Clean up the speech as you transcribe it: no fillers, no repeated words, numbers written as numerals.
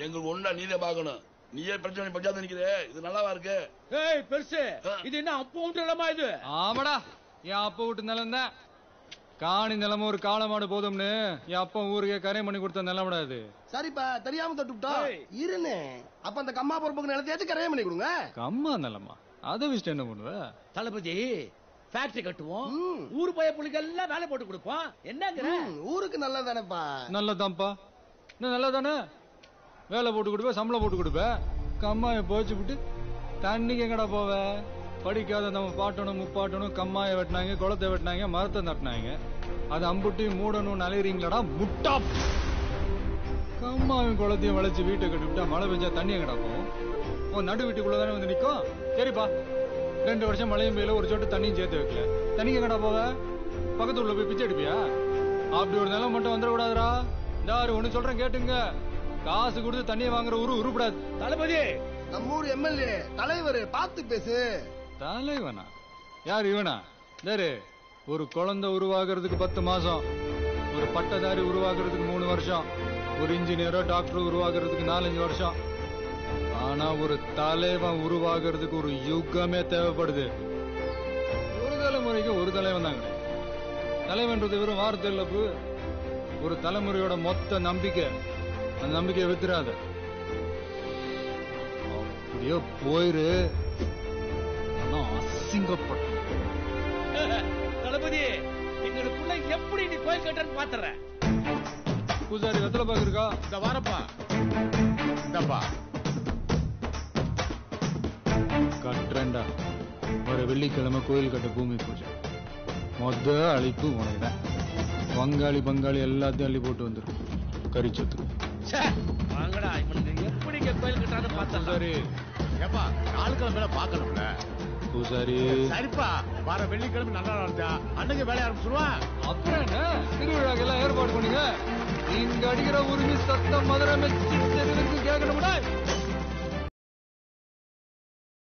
எங்களுக்கு ஒண்ணா நீதே பாக்கணும். நீயே பிரச்சனை பஞ்சாயத்து நிக்கிறே, இது நல்லாவா இருக்கு? ஏய் பெருசு, இது என்ன அப்ப விட்டு நிலமா இது? ஆமாடா, என் அப்ப விட்டு நிலம் தான். காணி நிலம ஒரு காலமாடு போதும்னு என் அப்பா ஊருக்கே கரையம் பண்ணி கொடுத்த நிலமடா இது. சரிப்பா, தெரியாம தட்டுட்டா இருன்னு. அப்ப அந்த கம்மா பொறுப்புக்கு நிலத்தையாச்சும் கரையம் பண்ணி கொடுங்க. கம்மா நிலமா? அதை வச்சுட்டு என்ன பண்ணுவ? தளபதி, ஃபேக்டரி கட்டுவோம், ஊரு பய புள்ளிகள்லாம் வேலை போட்டு கொடுப்போம். என்னங்கிற? ஊருக்கு நல்லதானேப்பா? நல்லதான்ப்பா, நல்லதானே. வேலை போட்டு கொடுப்பேன், சம்பளம் போட்டு கொடுப்பேன். கம்மாயை போச்சு விட்டு தண்ணிக்கு எங்கடா போவ? படிக்காத நம்ம பாட்டணும் முப்பாட்டணும், கம்மாயை வெட்டினாங்க, குளத்தை வெட்டினாங்க, மரத்தை நட்டினாங்க. அது அம்புட்டி மூடணும் நிலையறீங்களாடா முட்டா. கம்மாவும் குளத்தையும் வளைச்சு வீட்டை கட்டிவிட்டா மழை பெஞ்சா தண்ணி எங்கடா போகும்? உன் நடு வீட்டுக்குள்ளதானே வந்து நிற்கும். சரிப்பா, 2 வருஷம் மழையும் பெய்யல, ஒரு சொட்டு தண்ணியும் சேர்த்து வைக்கல, தண்ணிக்கு எங்கடா போவ? பக்கத்து உள்ள போய் பிச்சை எடுப்பியா? அப்படி ஒரு நிலம் மட்டும் வந்துடக்கூடாதுரா. இந்த ஒண்ணு சொல்றேன் கேட்டுங்க, காசு கொடுத்து தண்ணியை வாங்குற உருப்படாது. தளபதி, நம்ம ஊர் எம்எல்ஏ தலைவர் பார்த்து பேசு. தலைவனா? யார் இவனா? ஒரு குழந்தை உருவாகிறதுக்கு 10 மாசம், ஒரு பட்டதாரி உருவாகிறதுக்கு 3 வருஷம், ஒரு இன்ஜினியரோ டாக்டர் உருவாகிறதுக்கு 4-5 வருஷம். ஆனா ஒரு தலைவன் உருவாகிறதுக்கு ஒரு யுகமே தேவைப்படுது. ஒரு தலைமுறைக்கு ஒரு தலைவன் தாங்க. தலைவன்றது வெறும் வார்த்தை இல்ல, ஒரு தலைமுறையோட மொத்த நம்பிக்கை. அந்த நம்பிக்கையை வித்துறாத. அப்படியே போயிரு, அசிங்கப்பட்ட. தளபதி, எங்களுக்குள்ள எப்படி நீ கோயில் கட்டுறன்னு பாத்துறேன். பூசாரி வெத்தலை பாக்கு இருக்கா? இந்த வாரப்பா. இந்தப்பா கட்டுறேன்டா. ஒரு வெள்ளிக்கிழமை கோயில் கட்ட பூமி பூஜை. மொத்த அழிப்பு உனக்குதான். வங்காளி பங்காளி எல்லாத்தையும் அள்ளி போட்டு வந்துடும் கரிச்சத்துக்கு. வாங்கடா, இவனுக்கு எப்படி கோயில் கட்டான்னு பார்த்தா. சரி ஏப்பா, 4 கிழமை பாக்கணும்ல. பூசாரி சரிப்பா, வர வெள்ளிக்கிழமை நல்லா இருந்தா அன்னைக்கு வேலைய ஆரம்பிச்சுடுவான். அப்புறம் என்ன, திருவிழாக்கெல்லாம் ஏற்பாடு பண்ணுங்க. நீங்க அடிக்கிற உரிமை சத்தம் மதுரை மெச்சு தெருவுக்கு கேட்கணும்டா.